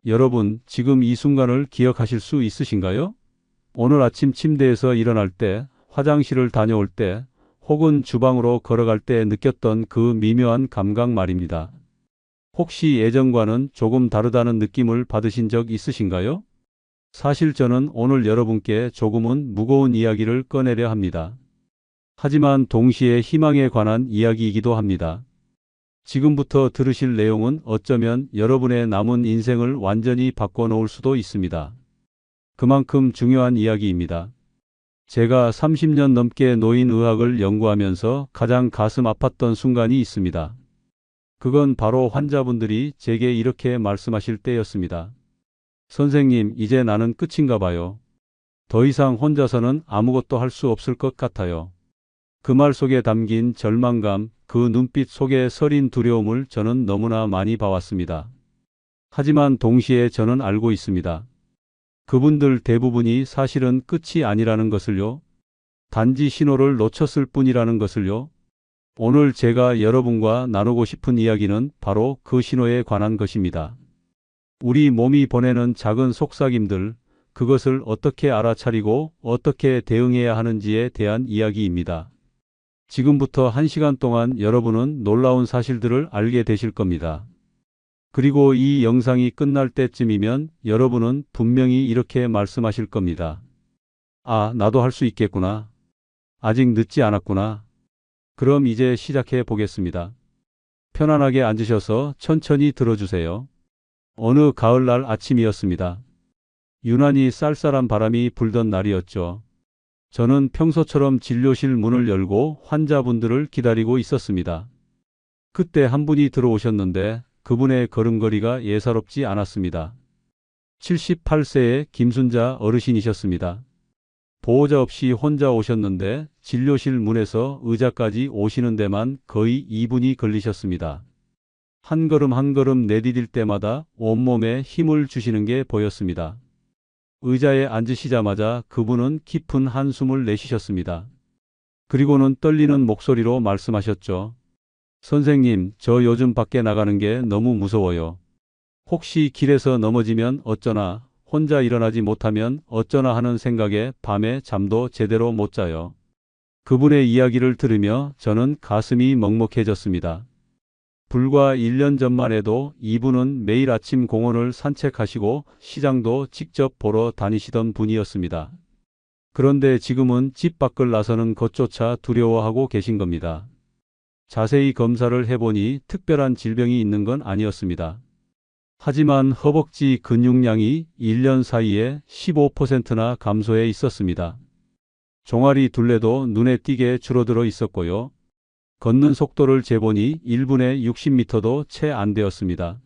여러분, 지금 이 순간을 기억하실 수 있으신가요? 오늘 아침 침대에서 일어날 때, 화장실을 다녀올 때, 혹은 주방으로 걸어갈 때 느꼈던 그 미묘한 감각 말입니다. 혹시 예전과는 조금 다르다는 느낌을 받으신 적 있으신가요? 사실 저는 오늘 여러분께 조금은 무거운 이야기를 꺼내려 합니다. 하지만 동시에 희망에 관한 이야기이기도 합니다. 지금부터 들으실 내용은 어쩌면 여러분의 남은 인생을 완전히 바꿔놓을 수도 있습니다. 그만큼 중요한 이야기입니다. 제가 30년 넘게 노인의학을 연구하면서 가장 가슴 아팠던 순간이 있습니다. 그건 바로 환자분들이 제게 이렇게 말씀하실 때였습니다. 선생님, 이제 나는 끝인가 봐요. 더 이상 혼자서는 아무것도 할 수 없을 것 같아요. 그 말 속에 담긴 절망감, 그 눈빛 속에 서린 두려움을 저는 너무나 많이 봐왔습니다. 하지만 동시에 저는 알고 있습니다. 그분들 대부분이 사실은 끝이 아니라는 것을요. 단지 신호를 놓쳤을 뿐이라는 것을요. 오늘 제가 여러분과 나누고 싶은 이야기는 바로 그 신호에 관한 것입니다. 우리 몸이 보내는 작은 속삭임들, 그것을 어떻게 알아차리고 어떻게 대응해야 하는지에 대한 이야기입니다. 지금부터 1시간 동안 여러분은 놀라운 사실들을 알게 되실 겁니다. 그리고 이 영상이 끝날 때쯤이면 여러분은 분명히 이렇게 말씀하실 겁니다. 아, 나도 할 수 있겠구나. 아직 늦지 않았구나. 그럼 이제 시작해 보겠습니다. 편안하게 앉으셔서 천천히 들어주세요. 어느 가을날 아침이었습니다. 유난히 쌀쌀한 바람이 불던 날이었죠. 저는 평소처럼 진료실 문을 열고 환자분들을 기다리고 있었습니다. 그때 한 분이 들어오셨는데 그분의 걸음걸이가 예사롭지 않았습니다. 78세의 김순자 어르신이셨습니다. 보호자 없이 혼자 오셨는데 진료실 문에서 의자까지 오시는 데만 거의 2분이 걸리셨습니다. 한 걸음 한 걸음 내디딜 때마다 온몸에 힘을 주시는 게 보였습니다. 의자에 앉으시자마자 그분은 깊은 한숨을 내쉬셨습니다. 그리고는 떨리는 목소리로 말씀하셨죠. 선생님, 저 요즘 밖에 나가는 게 너무 무서워요. 혹시 길에서 넘어지면 어쩌나, 혼자 일어나지 못하면 어쩌나 하는 생각에 밤에 잠도 제대로 못 자요. 그분의 이야기를 들으며 저는 가슴이 먹먹해졌습니다. 불과 1년 전만 해도 이분은 매일 아침 공원을 산책하시고 시장도 직접 보러 다니시던 분이었습니다. 그런데 지금은 집 밖을 나서는 것조차 두려워하고 계신 겁니다. 자세히 검사를 해보니 특별한 질병이 있는 건 아니었습니다. 하지만 허벅지 근육량이 1년 사이에 15%나 감소해 있었습니다. 종아리 둘레도 눈에 띄게 줄어들어 있었고요. 걷는 속도를 재보니 1분에 60m도 채 안 되었습니다.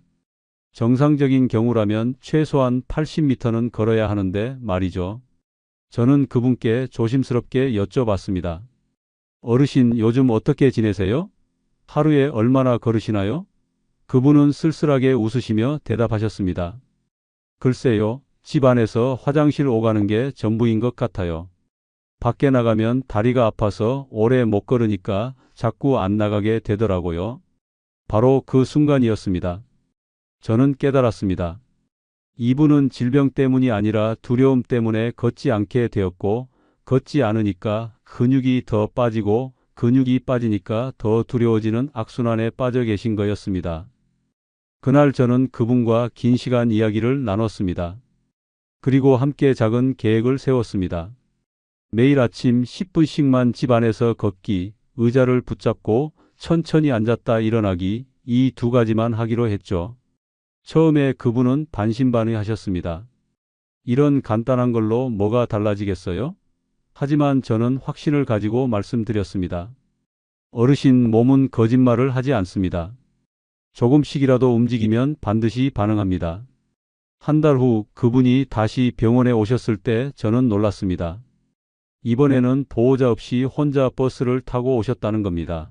정상적인 경우라면 최소한 80m는 걸어야 하는데 말이죠. 저는 그분께 조심스럽게 여쭤봤습니다. 어르신, 요즘 어떻게 지내세요? 하루에 얼마나 걸으시나요? 그분은 쓸쓸하게 웃으시며 대답하셨습니다. 글쎄요, 집 안에서 화장실 오가는 게 전부인 것 같아요. 밖에 나가면 다리가 아파서 오래 못 걸으니까 자꾸 안 나가게 되더라고요. 바로 그 순간이었습니다. 저는 깨달았습니다. 이분은 질병 때문이 아니라 두려움 때문에 걷지 않게 되었고, 걷지 않으니까 근육이 더 빠지고, 근육이 빠지니까 더 두려워지는 악순환에 빠져 계신 거였습니다. 그날 저는 그분과 긴 시간 이야기를 나눴습니다. 그리고 함께 작은 계획을 세웠습니다. 매일 아침 10분씩만 집 안에서 걷기, 의자를 붙잡고 천천히 앉았다 일어나기, 이 2가지만 하기로 했죠. 처음에 그분은 반신반의하셨습니다. 이런 간단한 걸로 뭐가 달라지겠어요? 하지만 저는 확신을 가지고 말씀드렸습니다. 어르신, 몸은 거짓말을 하지 않습니다. 조금씩이라도 움직이면 반드시 반응합니다. 한 달 후 그분이 다시 병원에 오셨을 때 저는 놀랐습니다. 이번에는 보호자 없이 혼자 버스를 타고 오셨다는 겁니다.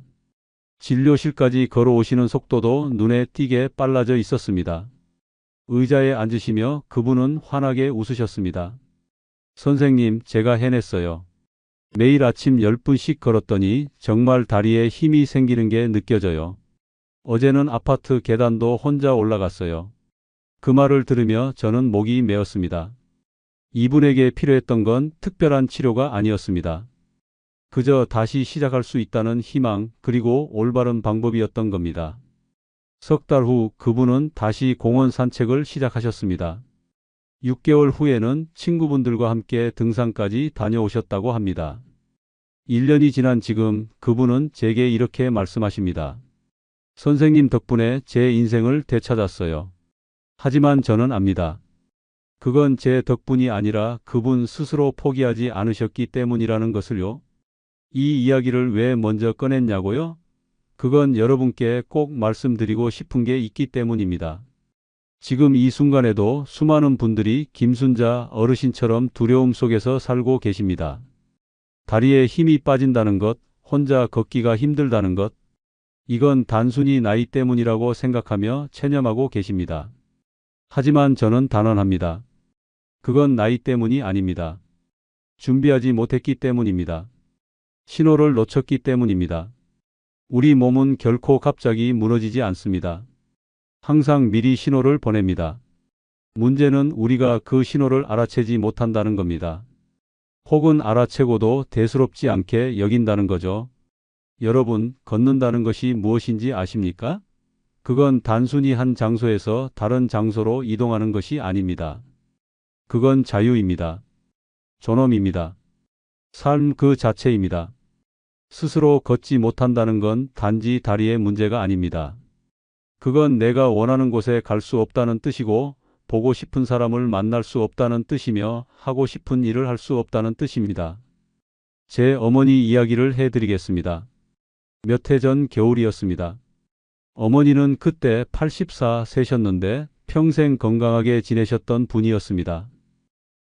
진료실까지 걸어오시는 속도도 눈에 띄게 빨라져 있었습니다. 의자에 앉으시며 그분은 환하게 웃으셨습니다. 선생님, 제가 해냈어요. 매일 아침 10분씩 걸었더니 정말 다리에 힘이 생기는 게 느껴져요. 어제는 아파트 계단도 혼자 올라갔어요. 그 말을 들으며 저는 목이 메었습니다. 이분에게 필요했던 건 특별한 치료가 아니었습니다. 그저 다시 시작할 수 있다는 희망, 그리고 올바른 방법이었던 겁니다. 석 달 후 그분은 다시 공원 산책을 시작하셨습니다. 6개월 후에는 친구분들과 함께 등산까지 다녀오셨다고 합니다. 1년이 지난 지금 그분은 제게 이렇게 말씀하십니다. 선생님 덕분에 제 인생을 되찾았어요. 하지만 저는 압니다. 그건 제 덕분이 아니라 그분 스스로 포기하지 않으셨기 때문이라는 것을요. 이 이야기를 왜 먼저 꺼냈냐고요? 그건 여러분께 꼭 말씀드리고 싶은 게 있기 때문입니다. 지금 이 순간에도 수많은 분들이 김순자 어르신처럼 두려움 속에서 살고 계십니다. 다리에 힘이 빠진다는 것, 혼자 걷기가 힘들다는 것, 이건 단순히 나이 때문이라고 생각하며 체념하고 계십니다. 하지만 저는 단언합니다. 그건 나이 때문이 아닙니다. 준비하지 못했기 때문입니다. 신호를 놓쳤기 때문입니다. 우리 몸은 결코 갑자기 무너지지 않습니다. 항상 미리 신호를 보냅니다. 문제는 우리가 그 신호를 알아채지 못한다는 겁니다. 혹은 알아채고도 대수롭지 않게 여긴다는 거죠. 여러분, 걷는다는 것이 무엇인지 아십니까? 그건 단순히 한 장소에서 다른 장소로 이동하는 것이 아닙니다. 그건 자유입니다. 존엄입니다. 삶 그 자체입니다. 스스로 걷지 못한다는 건 단지 다리의 문제가 아닙니다. 그건 내가 원하는 곳에 갈 수 없다는 뜻이고, 보고 싶은 사람을 만날 수 없다는 뜻이며, 하고 싶은 일을 할 수 없다는 뜻입니다. 제 어머니 이야기를 해드리겠습니다. 몇 해 전 겨울이었습니다. 어머니는 그때 84세셨는데 평생 건강하게 지내셨던 분이었습니다.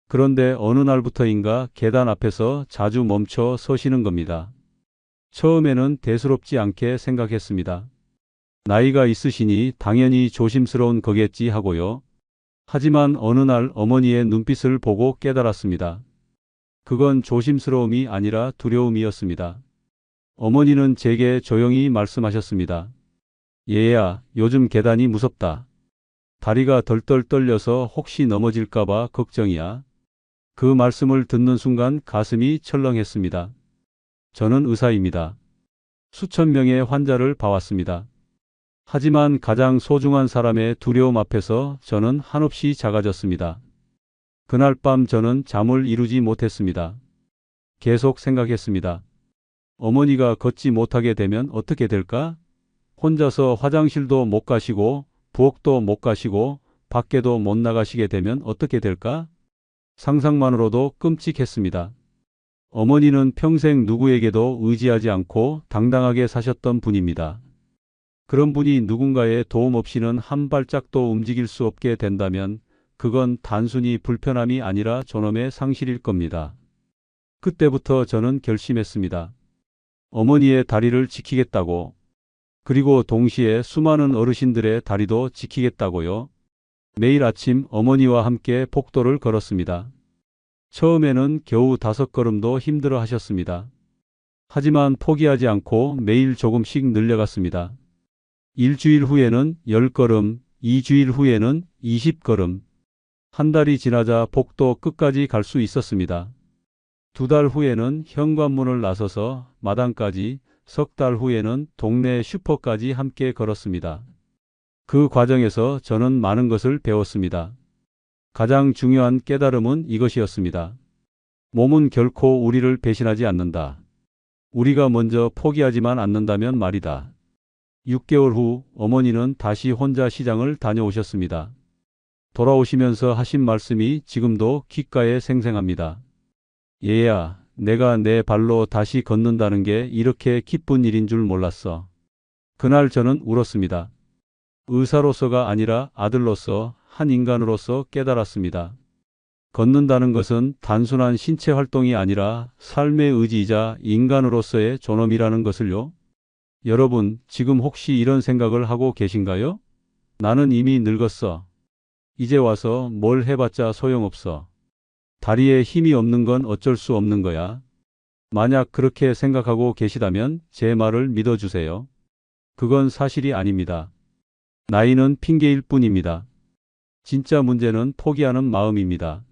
그런데 어느 날부터인가 계단 앞에서 자주 멈춰 서시는 겁니다. 처음에는 대수롭지 않게 생각했습니다. 나이가 있으시니 당연히 조심스러운 거겠지 하고요. 하지만 어느 날 어머니의 눈빛을 보고 깨달았습니다. 그건 조심스러움이 아니라 두려움이었습니다. 어머니는 제게 조용히 말씀하셨습니다. 얘야, 요즘 계단이 무섭다. 다리가 덜덜 떨려서 혹시 넘어질까봐 걱정이야. 그 말씀을 듣는 순간 가슴이 철렁했습니다. 저는 의사입니다. 수천 명의 환자를 봐왔습니다. 하지만 가장 소중한 사람의 두려움 앞에서 저는 한없이 작아졌습니다. 그날 밤 저는 잠을 이루지 못했습니다. 계속 생각했습니다. 어머니가 걷지 못하게 되면 어떻게 될까? 혼자서 화장실도 못 가시고 부엌도 못 가시고 밖에도 못 나가시게 되면 어떻게 될까? 상상만으로도 끔찍했습니다. 어머니는 평생 누구에게도 의지하지 않고 당당하게 사셨던 분입니다. 그런 분이 누군가의 도움 없이는 한 발짝도 움직일 수 없게 된다면 그건 단순히 불편함이 아니라 존엄의 상실일 겁니다. 그때부터 저는 결심했습니다. 어머니의 다리를 지키겠다고. 그리고 동시에 수많은 어르신들의 다리도 지키겠다고요. 매일 아침 어머니와 함께 복도를 걸었습니다. 처음에는 겨우 5걸음도 힘들어 하셨습니다. 하지만 포기하지 않고 매일 조금씩 늘려갔습니다. 일주일 후에는 10걸음, 2주일 후에는 20걸음. 한 달이 지나자 복도 끝까지 갈 수 있었습니다. 2달 후에는 현관문을 나서서 마당까지, 3달 후에는 동네 슈퍼까지 함께 걸었습니다. 그 과정에서 저는 많은 것을 배웠습니다. 가장 중요한 깨달음은 이것이었습니다. 몸은 결코 우리를 배신하지 않는다. 우리가 먼저 포기하지만 않는다면 말이다. 6개월 후 어머니는 다시 혼자 시장을 다녀오셨습니다. 돌아오시면서 하신 말씀이 지금도 귓가에 생생합니다. 얘야, 내가 내 발로 다시 걷는다는 게 이렇게 기쁜 일인 줄 몰랐어. 그날 저는 울었습니다. 의사로서가 아니라 아들로서, 한 인간으로서 깨달았습니다. 걷는다는 것은 단순한 신체 활동이 아니라 삶의 의지이자 인간으로서의 존엄이라는 것을요. 여러분, 지금 혹시 이런 생각을 하고 계신가요? 나는 이미 늙었어. 이제 와서 뭘 해봤자 소용없어. 다리에 힘이 없는 건 어쩔 수 없는 거야. 만약 그렇게 생각하고 계시다면 제 말을 믿어주세요. 그건 사실이 아닙니다. 나이는 핑계일 뿐입니다. 진짜 문제는 포기하는 마음입니다.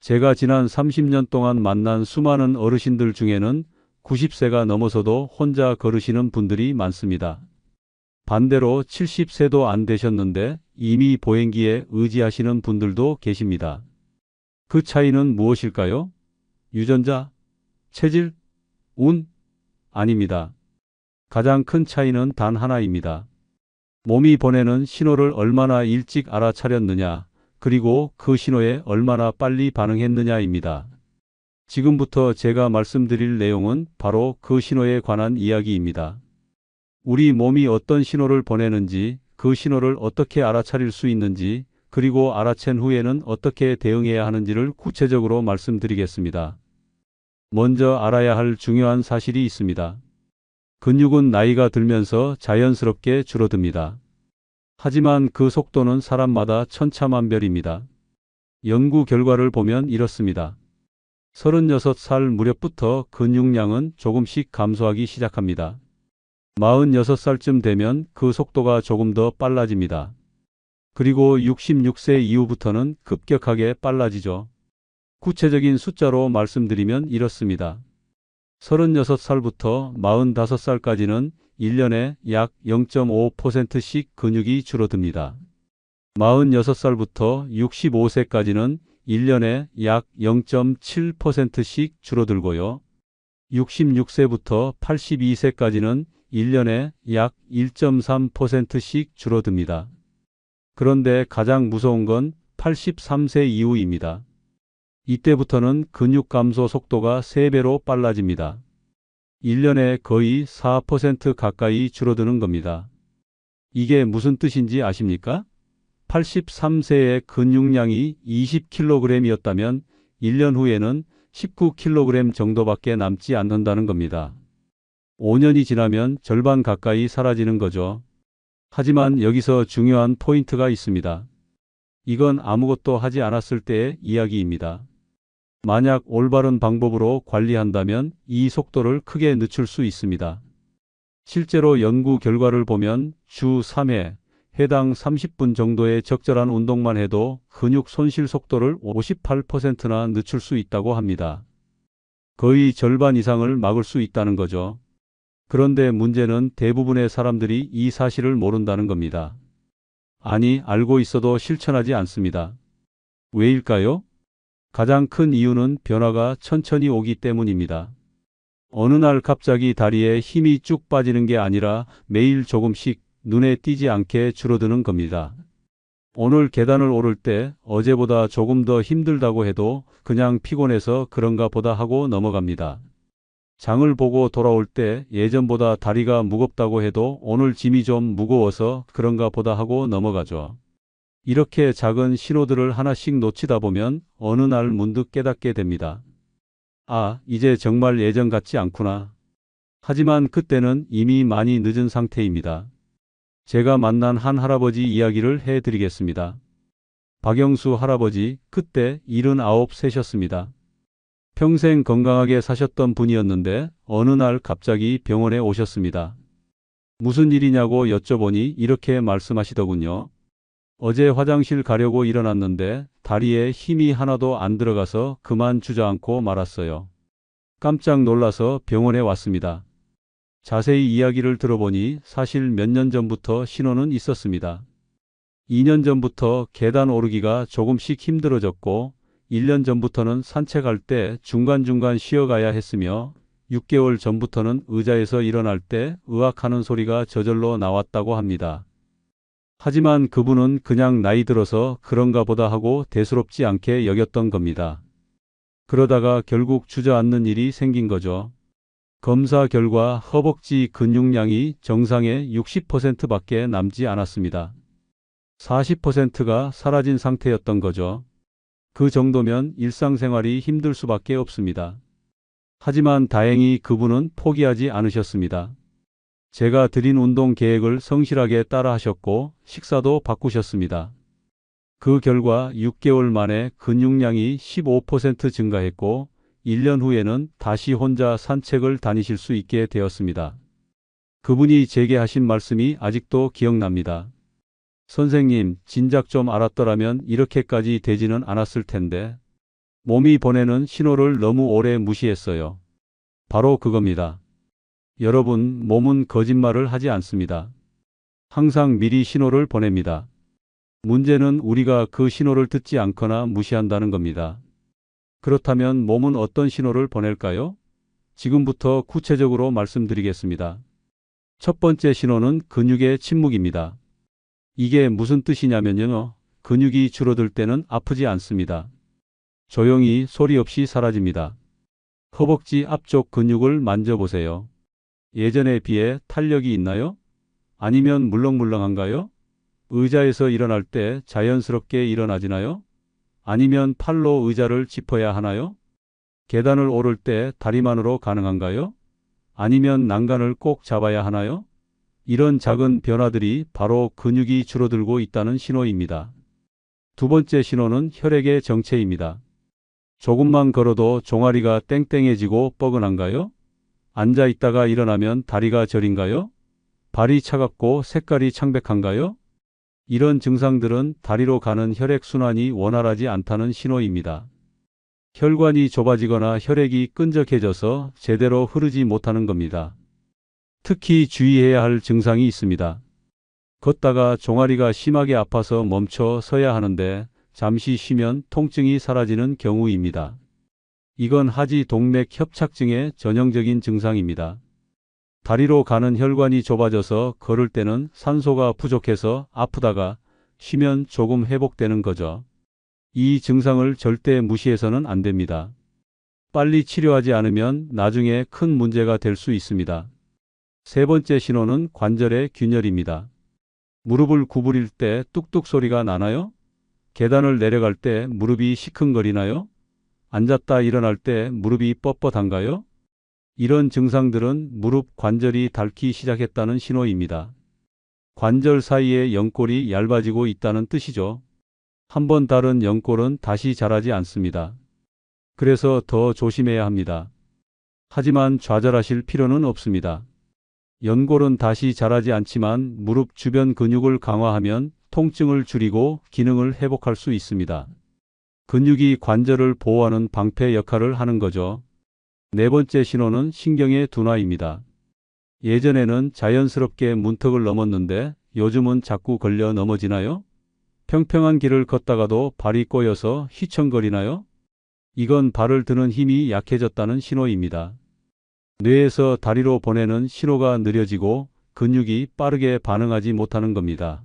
제가 지난 30년 동안 만난 수많은 어르신들 중에는 90세가 넘어서도 혼자 걸으시는 분들이 많습니다. 반대로 70세도 안 되셨는데 이미 보행기에 의지하시는 분들도 계십니다. 그 차이는 무엇일까요? 유전자? 체질? 운? 아닙니다. 가장 큰 차이는 단 하나입니다. 몸이 보내는 신호를 얼마나 일찍 알아차렸느냐, 그리고 그 신호에 얼마나 빨리 반응했느냐입니다. 지금부터 제가 말씀드릴 내용은 바로 그 신호에 관한 이야기입니다. 우리 몸이 어떤 신호를 보내는지, 그 신호를 어떻게 알아차릴 수 있는지, 그리고 알아챈 후에는 어떻게 대응해야 하는지를 구체적으로 말씀드리겠습니다. 먼저 알아야 할 중요한 사실이 있습니다. 근육은 나이가 들면서 자연스럽게 줄어듭니다. 하지만 그 속도는 사람마다 천차만별입니다. 연구 결과를 보면 이렇습니다. 36살 무렵부터 근육량은 조금씩 감소하기 시작합니다. 46살쯤 되면 그 속도가 조금 더 빨라집니다. 그리고 66세 이후부터는 급격하게 빨라지죠. 구체적인 숫자로 말씀드리면 이렇습니다. 36살부터 45살까지는 1년에 약 0.5%씩 근육이 줄어듭니다. 46살부터 65세까지는 1년에 약 0.7%씩 줄어들고요. 66세부터 82세까지는 1년에 약 1.3%씩 줄어듭니다. 그런데 가장 무서운 건 83세 이후입니다. 이때부터는 근육 감소 속도가 3배로 빨라집니다. 1년에 거의 4% 가까이 줄어드는 겁니다. 이게 무슨 뜻인지 아십니까? 83세의 근육량이 20kg이었다면 1년 후에는 19kg 정도밖에 남지 않는다는 겁니다. 5년이 지나면 절반 가까이 사라지는 거죠. 하지만 여기서 중요한 포인트가 있습니다. 이건 아무것도 하지 않았을 때의 이야기입니다. 만약 올바른 방법으로 관리한다면 이 속도를 크게 늦출 수 있습니다. 실제로 연구 결과를 보면 주 3회, 해당 30분 정도의 적절한 운동만 해도 근육 손실 속도를 58%나 늦출 수 있다고 합니다. 거의 절반 이상을 막을 수 있다는 거죠. 그런데 문제는 대부분의 사람들이 이 사실을 모른다는 겁니다. 아니, 알고 있어도 실천하지 않습니다. 왜일까요? 가장 큰 이유는 변화가 천천히 오기 때문입니다. 어느 날 갑자기 다리에 힘이 쭉 빠지는 게 아니라 매일 조금씩 눈에 띄지 않게 줄어드는 겁니다. 오늘 계단을 오를 때 어제보다 조금 더 힘들다고 해도 그냥 피곤해서 그런가 보다 하고 넘어갑니다. 장을 보고 돌아올 때 예전보다 다리가 무겁다고 해도 오늘 짐이 좀 무거워서 그런가 보다 하고 넘어가죠. 이렇게 작은 신호들을 하나씩 놓치다 보면 어느 날 문득 깨닫게 됩니다. 아, 이제 정말 예전 같지 않구나. 하지만 그때는 이미 많이 늦은 상태입니다. 제가 만난 한 할아버지 이야기를 해드리겠습니다. 박영수 할아버지, 그때 79세셨습니다. 평생 건강하게 사셨던 분이었는데 어느 날 갑자기 병원에 오셨습니다. 무슨 일이냐고 여쭤보니 이렇게 말씀하시더군요. 어제 화장실 가려고 일어났는데 다리에 힘이 하나도 안 들어가서 그만 주저앉고 말았어요. 깜짝 놀라서 병원에 왔습니다. 자세히 이야기를 들어보니 사실 몇 년 전부터 신호는 있었습니다. 2년 전부터 계단 오르기가 조금씩 힘들어졌고 1년 전부터는 산책할 때 중간중간 쉬어가야 했으며 6개월 전부터는 의자에서 일어날 때 으악하는 소리가 저절로 나왔다고 합니다. 하지만 그분은 그냥 나이 들어서 그런가 보다 하고 대수롭지 않게 여겼던 겁니다. 그러다가 결국 주저앉는 일이 생긴 거죠. 검사 결과 허벅지 근육량이 정상의 60%밖에 남지 않았습니다. 40%가 사라진 상태였던 거죠. 그 정도면 일상생활이 힘들 수밖에 없습니다. 하지만 다행히 그분은 포기하지 않으셨습니다. 제가 드린 운동 계획을 성실하게 따라 하셨고 식사도 바꾸셨습니다. 그 결과 6개월 만에 근육량이 15% 증가했고 1년 후에는 다시 혼자 산책을 다니실 수 있게 되었습니다. 그분이 제게 하신 말씀이 아직도 기억납니다. 선생님, 진작 좀 알았더라면 이렇게까지 되지는 않았을 텐데. 몸이 보내는 신호를 너무 오래 무시했어요. 바로 그겁니다. 여러분, 몸은 거짓말을 하지 않습니다. 항상 미리 신호를 보냅니다. 문제는 우리가 그 신호를 듣지 않거나 무시한다는 겁니다. 그렇다면 몸은 어떤 신호를 보낼까요? 지금부터 구체적으로 말씀드리겠습니다. 첫 번째 신호는 근육의 침묵입니다. 이게 무슨 뜻이냐면요. 근육이 줄어들 때는 아프지 않습니다. 조용히 소리 없이 사라집니다. 허벅지 앞쪽 근육을 만져보세요. 예전에 비해 탄력이 있나요? 아니면 물렁물렁한가요? 의자에서 일어날 때 자연스럽게 일어나지나요? 아니면 팔로 의자를 짚어야 하나요? 계단을 오를 때 다리만으로 가능한가요? 아니면 난간을 꼭 잡아야 하나요? 이런 작은 변화들이 바로 근육이 줄어들고 있다는 신호입니다. 두 번째 신호는 혈액의 정체입니다. 조금만 걸어도 종아리가 땡땡해지고 뻐근한가요? 앉아 있다가 일어나면 다리가 저린가요? 발이 차갑고 색깔이 창백한가요? 이런 증상들은 다리로 가는 혈액순환이 원활하지 않다는 신호입니다. 혈관이 좁아지거나 혈액이 끈적해져서 제대로 흐르지 못하는 겁니다. 특히 주의해야 할 증상이 있습니다. 걷다가 종아리가 심하게 아파서 멈춰 서야 하는데 잠시 쉬면 통증이 사라지는 경우입니다. 이건 하지 동맥 협착증의 전형적인 증상입니다. 다리로 가는 혈관이 좁아져서 걸을 때는 산소가 부족해서 아프다가 쉬면 조금 회복되는 거죠. 이 증상을 절대 무시해서는 안 됩니다. 빨리 치료하지 않으면 나중에 큰 문제가 될 수 있습니다. 세 번째 신호는 관절의 균열입니다. 무릎을 구부릴 때 뚝뚝 소리가 나나요? 계단을 내려갈 때 무릎이 시큰거리나요? 앉았다 일어날 때 무릎이 뻣뻣한가요? 이런 증상들은 무릎 관절이 닳기 시작했다는 신호입니다. 관절 사이의 연골이 얇아지고 있다는 뜻이죠. 한번 닳은 연골은 다시 자라지 않습니다. 그래서 더 조심해야 합니다. 하지만 좌절하실 필요는 없습니다. 연골은 다시 자라지 않지만 무릎 주변 근육을 강화하면 통증을 줄이고 기능을 회복할 수 있습니다. 근육이 관절을 보호하는 방패 역할을 하는 거죠. 네 번째 신호는 신경의 둔화입니다. 예전에는 자연스럽게 문턱을 넘었는데 요즘은 자꾸 걸려 넘어지나요? 평평한 길을 걷다가도 발이 꼬여서 휘청거리나요? 이건 발을 드는 힘이 약해졌다는 신호입니다. 뇌에서 다리로 보내는 신호가 느려지고 근육이 빠르게 반응하지 못하는 겁니다.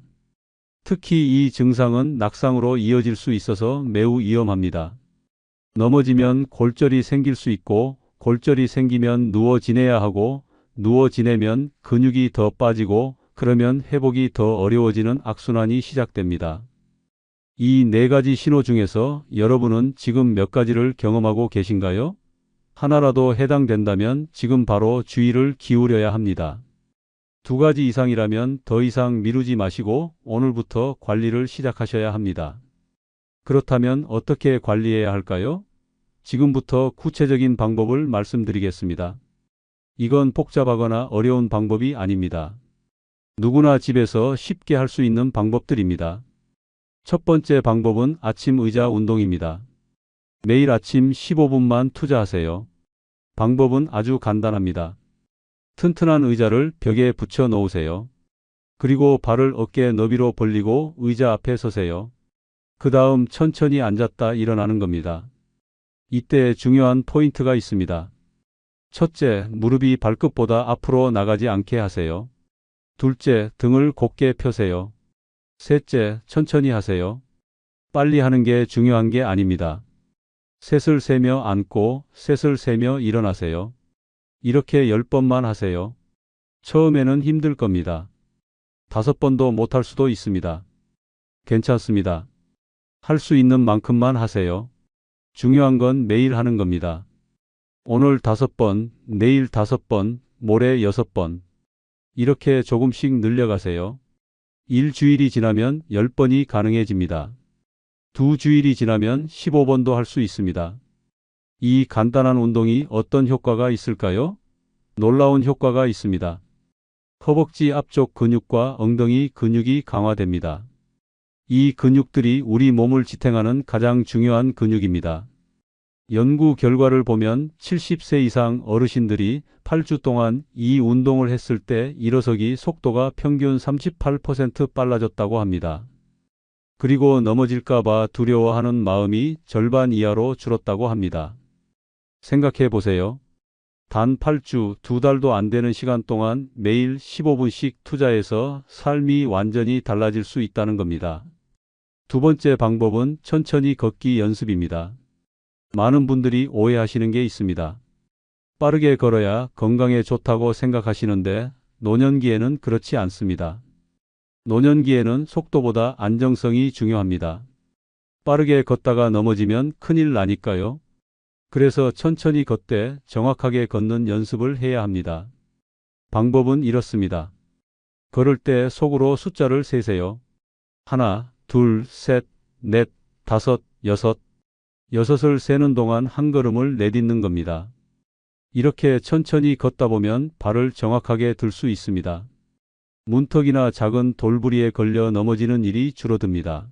특히 이 증상은 낙상으로 이어질 수 있어서 매우 위험합니다. 넘어지면 골절이 생길 수 있고 골절이 생기면 누워 지내야 하고 누워 지내면 근육이 더 빠지고 그러면 회복이 더 어려워지는 악순환이 시작됩니다. 이 네 가지 신호 중에서 여러분은 지금 몇 가지를 경험하고 계신가요? 하나라도 해당된다면 지금 바로 주의를 기울여야 합니다. 두 가지 이상이라면 더 이상 미루지 마시고 오늘부터 관리를 시작하셔야 합니다. 그렇다면 어떻게 관리해야 할까요? 지금부터 구체적인 방법을 말씀드리겠습니다. 이건 복잡하거나 어려운 방법이 아닙니다. 누구나 집에서 쉽게 할 수 있는 방법들입니다. 첫 번째 방법은 아침 의자 운동입니다. 매일 아침 15분만 투자하세요. 방법은 아주 간단합니다. 튼튼한 의자를 벽에 붙여 놓으세요. 그리고 발을 어깨 너비로 벌리고 의자 앞에 서세요. 그 다음 천천히 앉았다 일어나는 겁니다. 이때 중요한 포인트가 있습니다. 첫째, 무릎이 발끝보다 앞으로 나가지 않게 하세요. 둘째, 등을 곧게 펴세요. 셋째, 천천히 하세요. 빨리 하는 게 중요한 게 아닙니다. 셋을 세며 앉고 셋을 세며 일어나세요. 이렇게 10번만 하세요. 처음에는 힘들 겁니다. 5번도 못할 수도 있습니다. 괜찮습니다. 할 수 있는 만큼만 하세요. 중요한 건 매일 하는 겁니다. 오늘 5번, 내일 5번, 모레 6번. 이렇게 조금씩 늘려가세요. 일주일이 지나면 10번이 가능해집니다. 2주일이 지나면 15번도 할 수 있습니다. 이 간단한 운동이 어떤 효과가 있을까요? 놀라운 효과가 있습니다. 허벅지 앞쪽 근육과 엉덩이 근육이 강화됩니다. 이 근육들이 우리 몸을 지탱하는 가장 중요한 근육입니다. 연구 결과를 보면 70세 이상 어르신들이 8주 동안 이 운동을 했을 때 일어서기 속도가 평균 38% 빨라졌다고 합니다. 그리고 넘어질까 봐 두려워하는 마음이 절반 이하로 줄었다고 합니다. 생각해 보세요. 단 8주, 2달도 안 되는 시간 동안 매일 15분씩 투자해서 삶이 완전히 달라질 수 있다는 겁니다. 두 번째 방법은 천천히 걷기 연습입니다. 많은 분들이 오해하시는 게 있습니다. 빠르게 걸어야 건강에 좋다고 생각하시는데 노년기에는 그렇지 않습니다. 노년기에는 속도보다 안정성이 중요합니다. 빠르게 걷다가 넘어지면 큰일 나니까요. 그래서 천천히 걷되 정확하게 걷는 연습을 해야 합니다. 방법은 이렇습니다. 걸을 때 속으로 숫자를 세세요. 하나, 둘, 셋, 넷, 다섯, 여섯. 여섯을 세는 동안 한 걸음을 내딛는 겁니다. 이렇게 천천히 걷다 보면 발을 정확하게 들 수 있습니다. 문턱이나 작은 돌부리에 걸려 넘어지는 일이 줄어듭니다.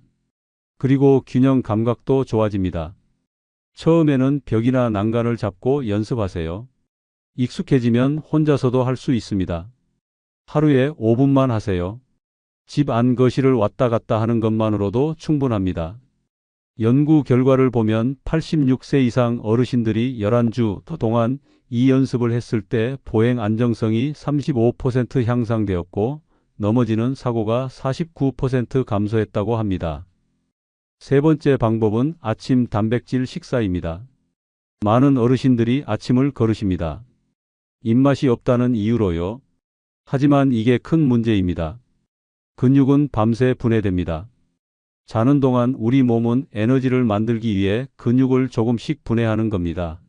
그리고 균형 감각도 좋아집니다. 처음에는 벽이나 난간을 잡고 연습하세요. 익숙해지면 혼자서도 할 수 있습니다. 하루에 5분만 하세요. 집 안 거실을 왔다 갔다 하는 것만으로도 충분합니다. 연구 결과를 보면 86세 이상 어르신들이 11주 동안 이 연습을 했을 때 보행 안정성이 35% 향상되었고 넘어지는 사고가 49% 감소했다고 합니다. 세 번째 방법은 아침 단백질 식사입니다. 많은 어르신들이 아침을 거르십니다. 입맛이 없다는 이유로요. 하지만 이게 큰 문제입니다. 근육은 밤새 분해됩니다. 자는 동안 우리 몸은 에너지를 만들기 위해 근육을 조금씩 분해하는 겁니다.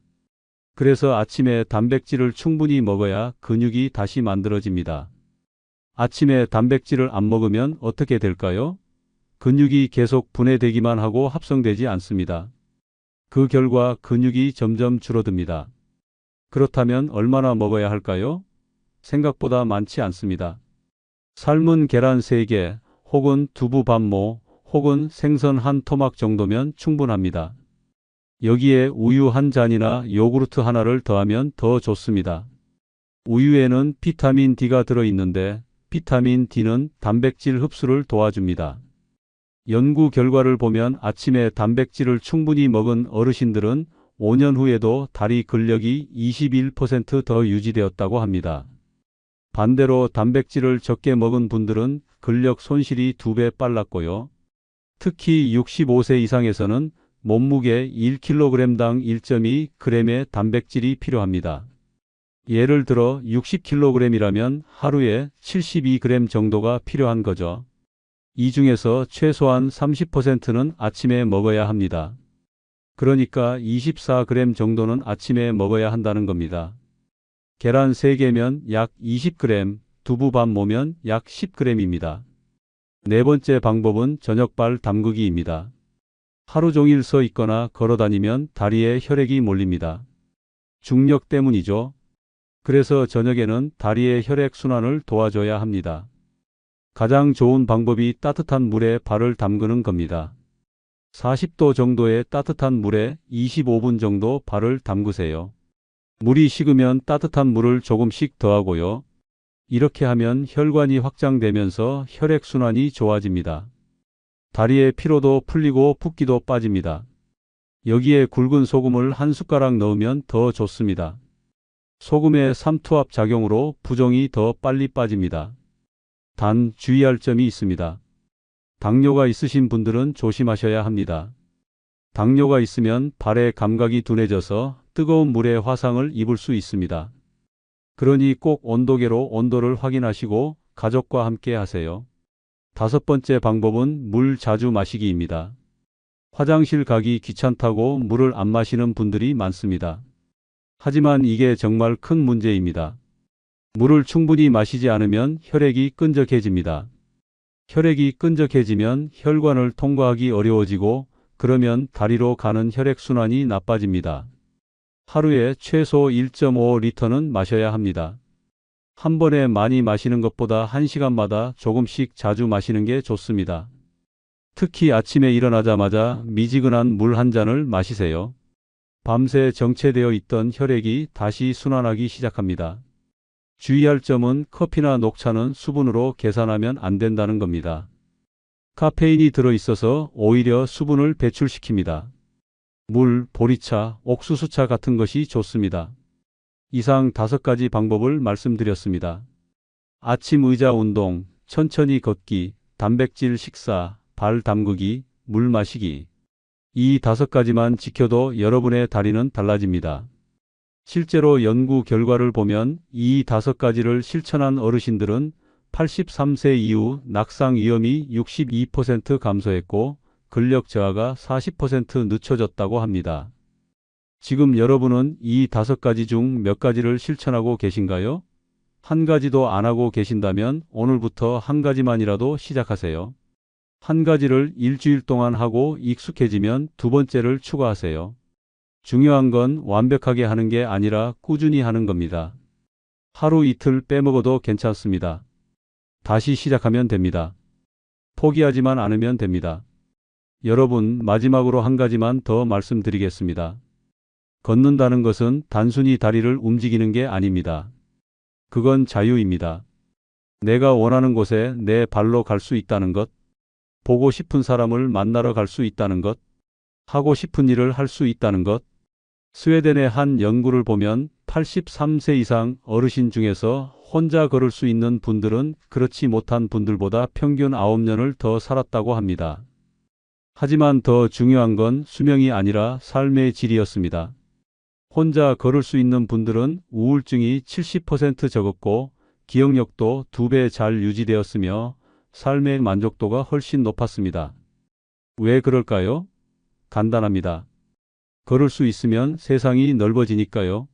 그래서 아침에 단백질을 충분히 먹어야 근육이 다시 만들어집니다. 아침에 단백질을 안 먹으면 어떻게 될까요? 근육이 계속 분해되기만 하고 합성되지 않습니다. 그 결과 근육이 점점 줄어듭니다. 그렇다면 얼마나 먹어야 할까요? 생각보다 많지 않습니다. 삶은 계란 3개, 혹은 두부 반모, 혹은 생선 한 토막 정도면 충분합니다. 여기에 우유 한 잔이나 요구르트 하나를 더하면 더 좋습니다. 우유에는 비타민 D가 들어있는데 비타민 D는 단백질 흡수를 도와줍니다. 연구 결과를 보면 아침에 단백질을 충분히 먹은 어르신들은 5년 후에도 다리 근력이 21% 더 유지되었다고 합니다. 반대로 단백질을 적게 먹은 분들은 근력 손실이 2배 빨랐고요. 특히 65세 이상에서는 몸무게 1kg당 1.2g의 단백질이 필요합니다. 예를 들어 60kg이라면 하루에 72g 정도가 필요한 거죠. 이 중에서 최소한 30%는 아침에 먹어야 합니다. 그러니까 24g 정도는 아침에 먹어야 한다는 겁니다. 계란 3개면 약 20g, 두부 반모면 약 10g입니다. 네 번째 방법은 저녁발 담그기입니다. 하루 종일 서 있거나 걸어 다니면 다리에 혈액이 몰립니다. 중력 때문이죠. 그래서 저녁에는 다리의 혈액 순환을 도와줘야 합니다. 가장 좋은 방법이 따뜻한 물에 발을 담그는 겁니다. 40도 정도의 따뜻한 물에 25분 정도 발을 담그세요. 물이 식으면 따뜻한 물을 조금씩 더하고요. 이렇게 하면 혈관이 확장되면서 혈액순환이 좋아집니다. 다리의 피로도 풀리고 붓기도 빠집니다. 여기에 굵은 소금을 한 숟가락 넣으면 더 좋습니다. 소금의 삼투압 작용으로 부종이 더 빨리 빠집니다. 단 주의할 점이 있습니다. 당뇨가 있으신 분들은 조심하셔야 합니다. 당뇨가 있으면 발의 감각이 둔해져서 뜨거운 물에 화상을 입을 수 있습니다. 그러니 꼭 온도계로 온도를 확인하시고 가족과 함께 하세요. 다섯 번째 방법은 물 자주 마시기입니다. 화장실 가기 귀찮다고 물을 안 마시는 분들이 많습니다. 하지만 이게 정말 큰 문제입니다. 물을 충분히 마시지 않으면 혈액이 끈적해집니다. 혈액이 끈적해지면 혈관을 통과하기 어려워지고 그러면 다리로 가는 혈액순환이 나빠집니다. 하루에 최소 1.5리터는 마셔야 합니다. 한 번에 많이 마시는 것보다 1시간마다 조금씩 자주 마시는 게 좋습니다. 특히 아침에 일어나자마자 미지근한 물 한 잔을 마시세요. 밤새 정체되어 있던 혈액이 다시 순환하기 시작합니다. 주의할 점은 커피나 녹차는 수분으로 계산하면 안 된다는 겁니다. 카페인이 들어있어서 오히려 수분을 배출시킵니다. 물, 보리차, 옥수수차 같은 것이 좋습니다. 이상 5가지 방법을 말씀드렸습니다. 아침 의자 운동, 천천히 걷기, 단백질 식사, 발 담그기, 물 마시기. 이 5가지만 지켜도 여러분의 다리는 달라집니다. 실제로 연구 결과를 보면 이 5가지를 실천한 어르신들은 83세 이후 낙상 위험이 62% 감소했고 근력 저하가 40% 늦춰졌다고 합니다. 지금 여러분은 이 5가지 중 몇 가지를 실천하고 계신가요? 한 가지도 안 하고 계신다면 오늘부터 한 가지만이라도 시작하세요. 한 가지를 일주일 동안 하고 익숙해지면 2번째를 추가하세요. 중요한 건 완벽하게 하는 게 아니라 꾸준히 하는 겁니다. 하루 이틀 빼먹어도 괜찮습니다. 다시 시작하면 됩니다. 포기하지만 않으면 됩니다. 여러분, 마지막으로 한 가지만 더 말씀드리겠습니다. 걷는다는 것은 단순히 다리를 움직이는 게 아닙니다. 그건 자유입니다. 내가 원하는 곳에 내 발로 갈 수 있다는 것, 보고 싶은 사람을 만나러 갈 수 있다는 것, 하고 싶은 일을 할 수 있다는 것. 스웨덴의 한 연구를 보면 83세 이상 어르신 중에서 혼자 걸을 수 있는 분들은 그렇지 못한 분들보다 평균 9년을 더 살았다고 합니다. 하지만 더 중요한 건 수명이 아니라 삶의 질이었습니다. 혼자 걸을 수 있는 분들은 우울증이 70% 적었고 기억력도 2배 잘 유지되었으며 삶의 만족도가 훨씬 높았습니다. 왜 그럴까요? 간단합니다. 걸을 수 있으면 세상이 넓어지니까요.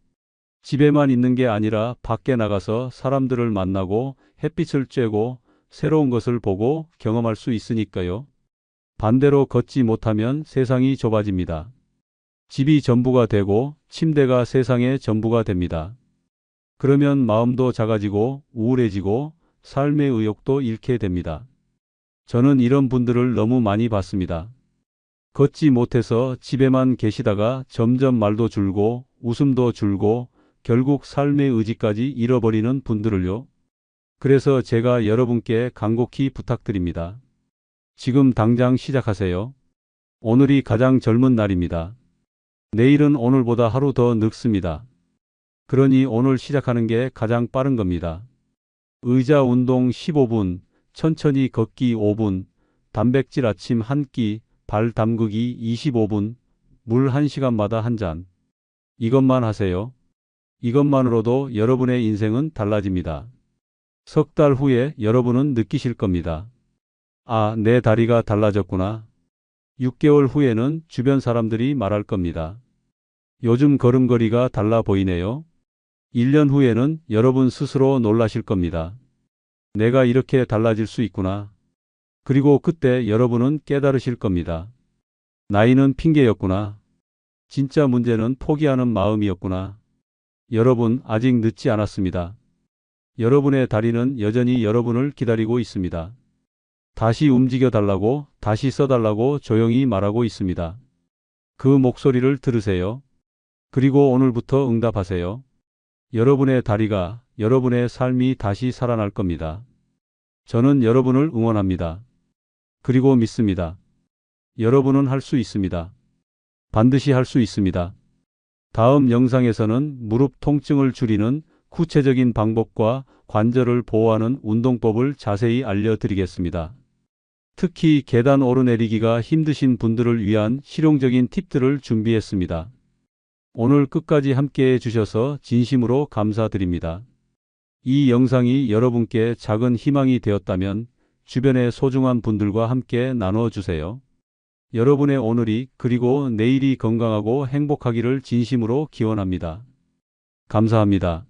집에만 있는 게 아니라 밖에 나가서 사람들을 만나고 햇빛을 쬐고 새로운 것을 보고 경험할 수 있으니까요. 반대로 걷지 못하면 세상이 좁아집니다. 집이 전부가 되고 침대가 세상의 전부가 됩니다. 그러면 마음도 작아지고 우울해지고 삶의 의욕도 잃게 됩니다. 저는 이런 분들을 너무 많이 봤습니다. 걷지 못해서 집에만 계시다가 점점 말도 줄고 웃음도 줄고 결국 삶의 의지까지 잃어버리는 분들을요. 그래서 제가 여러분께 간곡히 부탁드립니다. 지금 당장 시작하세요. 오늘이 가장 젊은 날입니다. 내일은 오늘보다 하루 더 늙습니다. 그러니 오늘 시작하는 게 가장 빠른 겁니다. 의자 운동 15분, 천천히 걷기 5분, 단백질 아침 한 끼, 발 담그기 25분, 물 1시간마다 한 잔. 이것만 하세요. 이것만으로도 여러분의 인생은 달라집니다. 석 달 후에 여러분은 느끼실 겁니다. 아, 내 다리가 달라졌구나. 6개월 후에는 주변 사람들이 말할 겁니다. 요즘 걸음걸이가 달라 보이네요. 1년 후에는 여러분 스스로 놀라실 겁니다. 내가 이렇게 달라질 수 있구나. 그리고 그때 여러분은 깨달으실 겁니다. 나이는 핑계였구나. 진짜 문제는 포기하는 마음이었구나. 여러분, 아직 늦지 않았습니다. 여러분의 다리는 여전히 여러분을 기다리고 있습니다. 다시 움직여 달라고, 다시 써달라고 조용히 말하고 있습니다. 그 목소리를 들으세요. 그리고 오늘부터 응답하세요. 여러분의 다리가, 여러분의 삶이 다시 살아날 겁니다. 저는 여러분을 응원합니다. 그리고 믿습니다. 여러분은 할 수 있습니다. 반드시 할 수 있습니다. 다음 영상에서는 무릎 통증을 줄이는 구체적인 방법과 관절을 보호하는 운동법을 자세히 알려드리겠습니다. 특히 계단 오르내리기가 힘드신 분들을 위한 실용적인 팁들을 준비했습니다. 오늘 끝까지 함께해 주셔서 진심으로 감사드립니다. 이 영상이 여러분께 작은 희망이 되었다면 주변의 소중한 분들과 함께 나눠주세요. 여러분의 오늘이 그리고 내일이 건강하고 행복하기를 진심으로 기원합니다. 감사합니다.